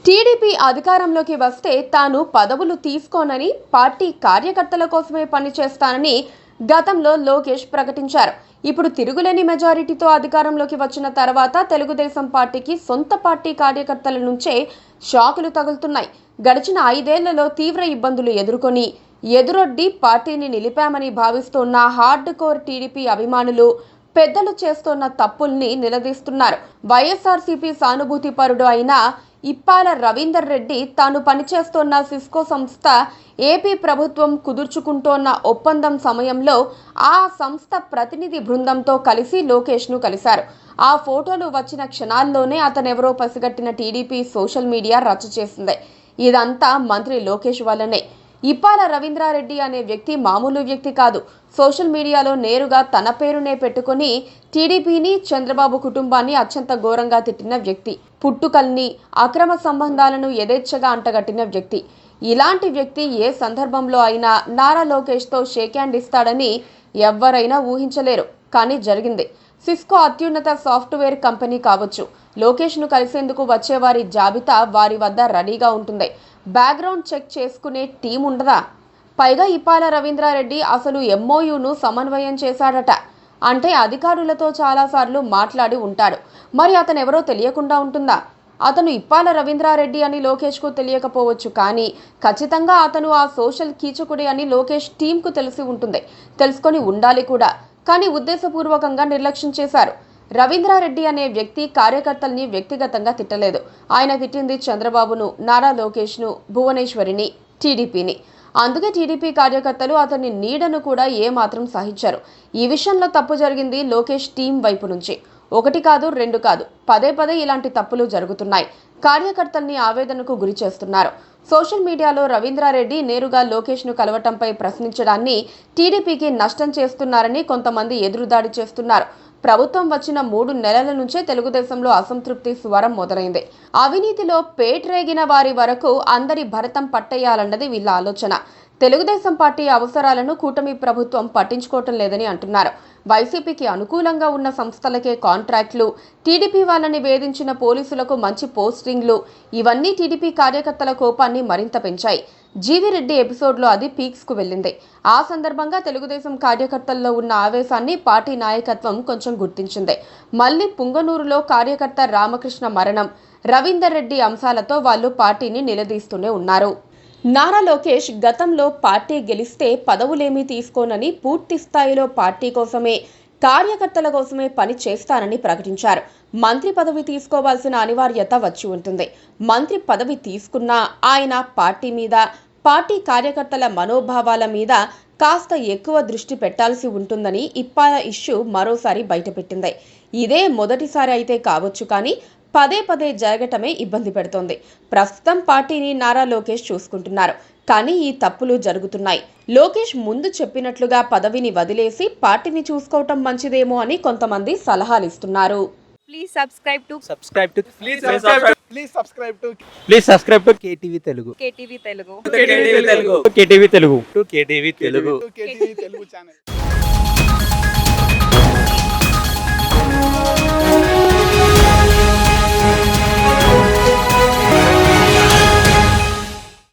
TDP అధికారంలోకి వస్తే తాను పదవులు తీసుకోనని, పార్టీ కార్యకర్తల కోసమే పనిచేస్తానని గతంలో లోకేష్ ప్రకటించారు. ఇప్పుడు తిరుగులేని మెజారిటీతో అధికారంలోకి వచ్చిన తర్వాత తెలుగుదేశం పార్టీకి సొంత పార్టీ కార్యకర్తల నుంచే షాకులు తగులుతున్నాయి. గడిచిన 5 ఏళ్లలో తీవ్ర ఇబ్బందులు ఎదురొడ్డి పార్టీని నిలిపామని భావిస్తున్న హార్డ్ కోర్ టీడీపీ అభిమానులు పెద్దలు చేస్తున్న తప్పుల్ని నిలదీస్తున్నారు. వైఎస్ఆర్సీపీ సానుభూతి పరుడు అయిన ఇప్పాల రవీందర్ రెడ్డి తాను పనిచేస్తున్న సిస్కో సంస్థ ఏపీ ప్రభుత్వం కుదుర్చుకుంటోన్న ఒప్పందం సమయంలో ఆ సంస్థ ప్రతినిధి బృందంతో కలిసి లోకేష్ను కలిశారు. ఆ ఫోటోలు వచ్చిన క్షణాల్లోనే అతనెవరో పసిగట్టిన టీడీపీ సోషల్ మీడియా రచ్చ చేసింది. ఇదంతా మంత్రి లోకేష్ వల్లనే. ఇప్పాల రవీంద్రారెడ్డి అనే వ్యక్తి మామూలు వ్యక్తి కాదు. సోషల్ మీడియాలో నేరుగా తన పేరునే పెట్టుకుని టీడీపీని, చంద్రబాబు కుటుంబాన్ని అత్యంత ఘోరంగా తిట్టిన వ్యక్తి. పుట్టుకల్ని, అక్రమ సంబంధాలను యథేచ్ఛగా అంటగట్టిన వ్యక్తి. ఇలాంటి వ్యక్తి ఏ సందర్భంలో అయినా నారా లోకేష్తో షేక్ హ్యాండ్ ఇస్తాడని ఎవ్వరైనా ఊహించలేరు. కానీ జరిగింది. సిస్కో అత్యున్నత సాఫ్ట్వేర్ కంపెనీ కావచ్చు. లోకేష్ను కలిసేందుకు వచ్చేవారి జాబితా వారి వద్ద రెడీగా ఉంటుంది. బ్యాక్గ్రౌండ్ చెక్ చేసుకునే టీం ఉండదా? పైగా ఇప్పాల రవీంద్రారెడ్డి అసలు ఎంఓయూను సమన్వయం చేశాడట. అంటే అధికారులతో చాలాసార్లు మాట్లాడి ఉంటాడు. మరి అతనెవరో తెలియకుండా ఉంటుందా? అతను ఇప్పాల రవీంద్రారెడ్డి అని లోకేష్కు తెలియకపోవచ్చు, కానీ ఖచ్చితంగా అతను ఆ సోషల్ కీచకుడి అని లోకేష్ టీంకు తెలిసి ఉంటుంది. తెలుసుకొని ఉండాలి కూడా. కానీ ఉద్దేశపూర్వకంగా నిర్లక్ష్యం చేశారు. రవీంద్రారెడ్డి అనే వ్యక్తి కార్యకర్తల్ని వ్యక్తిగతంగా తిట్టలేదు. ఆయన తిట్టింది చంద్రబాబును, నారా లోకేష్ను, భువనేశ్వరిని, టీడీపీని. అందుకే టీడీపీ కార్యకర్తలు అతని నీడను కూడా ఏమాత్రం సహించారు. ఈ విషయంలో తప్పు జరిగింది లోకేష్ టీం వైపు నుంచి. 1 కాదు 2 కాదు, పదే ఇలాంటి తప్పులు జరుగుతున్నాయి. కార్యకర్తల్ని ఆవేదనకు గురి చేస్తున్నారు. సోషల్ మీడియాలో రవీంద్రారెడ్డి నేరుగా లోకేష్ను కలవటంపై ప్రశ్నించడాన్ని టీడీపీకి నష్టం చేస్తున్నారని కొంతమంది ఎదురుదాడి చేస్తున్నారు. ప్రభుత్వం వచ్చిన 3 నెలల నుంచే తెలుగుదేశంలో అసంతృప్తి స్వరం మొదలైంది. అవినీతిలో పేట్రేగిన వారి వరకు అందరి భరతం పట్టేయాలన్నది వీళ్ళ ఆలోచన. తెలుగుదేశం పార్టీ అవసరాలను కూటమి ప్రభుత్వం పట్టించుకోవటం లేదని అంటున్నారు. వైసీపీకి అనుకూలంగా ఉన్న సంస్థలకే కాంట్రాక్టులు, టీడీపీ వాళ్ళని వేధించిన పోలీసులకు మంచి పోస్టింగ్లు, ఇవన్నీ టీడీపీ కార్యకర్తల కోపాన్ని మరింత పెంచాయి. జీవిరెడ్డి ఎపిసోడ్లో అది పీక్స్కు వెళ్ళింది. ఆ సందర్భంగా తెలుగుదేశం కార్యకర్తల్లో ఉన్న ఆవేశాన్ని పార్టీ నాయకత్వం కొంచెం గుర్తించింది. మళ్లీ పుంగనూరులో కార్యకర్త రామకృష్ణ మరణం, రవీందర్ రెడ్డి అంశాలతో వాళ్ళు పార్టీని నిలదీస్తూనే ఉన్నారు. నారా లోకేష్ గతంలో పార్టీ గెలిస్తే పదవులేమీ తీసుకోనని, పూర్తి స్థాయిలో పార్టీ కోసమే, కార్యకర్తల కోసమే పని చేస్తానని ప్రకటించారు. మంత్రి పదవి తీసుకోవాల్సిన అనివార్యత వచ్చి ఉంటుంది. మంత్రి పదవి తీసుకున్నా ఆయన పార్టీ మీద, పార్టీ కార్యకర్తల మనోభావాల మీద కాస్త ఎక్కువ దృష్టి పెట్టాల్సి ఉంటుందని ఇప్పాల ఇష్యూ మరోసారి బయటపెట్టింది. ఇదే మొదటిసారి అయితే కావచ్చు, కానీ పదే జరగటమే ఇబ్బంది పెడుతోంది. ప్రస్తుతం పార్టీని నారా లోకేష్ చూసుకుంటున్నారు. కానీ ఈ తప్పులు జరుగుతున్నాయి. లోకేష్ ముందు చెప్పినట్లుగా పదవిని వదిలేసి పార్టీని చూసుకోవటం మంచిదేమో అని కొంతమంది సలహాలు ఇస్తున్నారు. Please subscribe to KTV Telugu. KTV Telugu. KTV Telugu channel.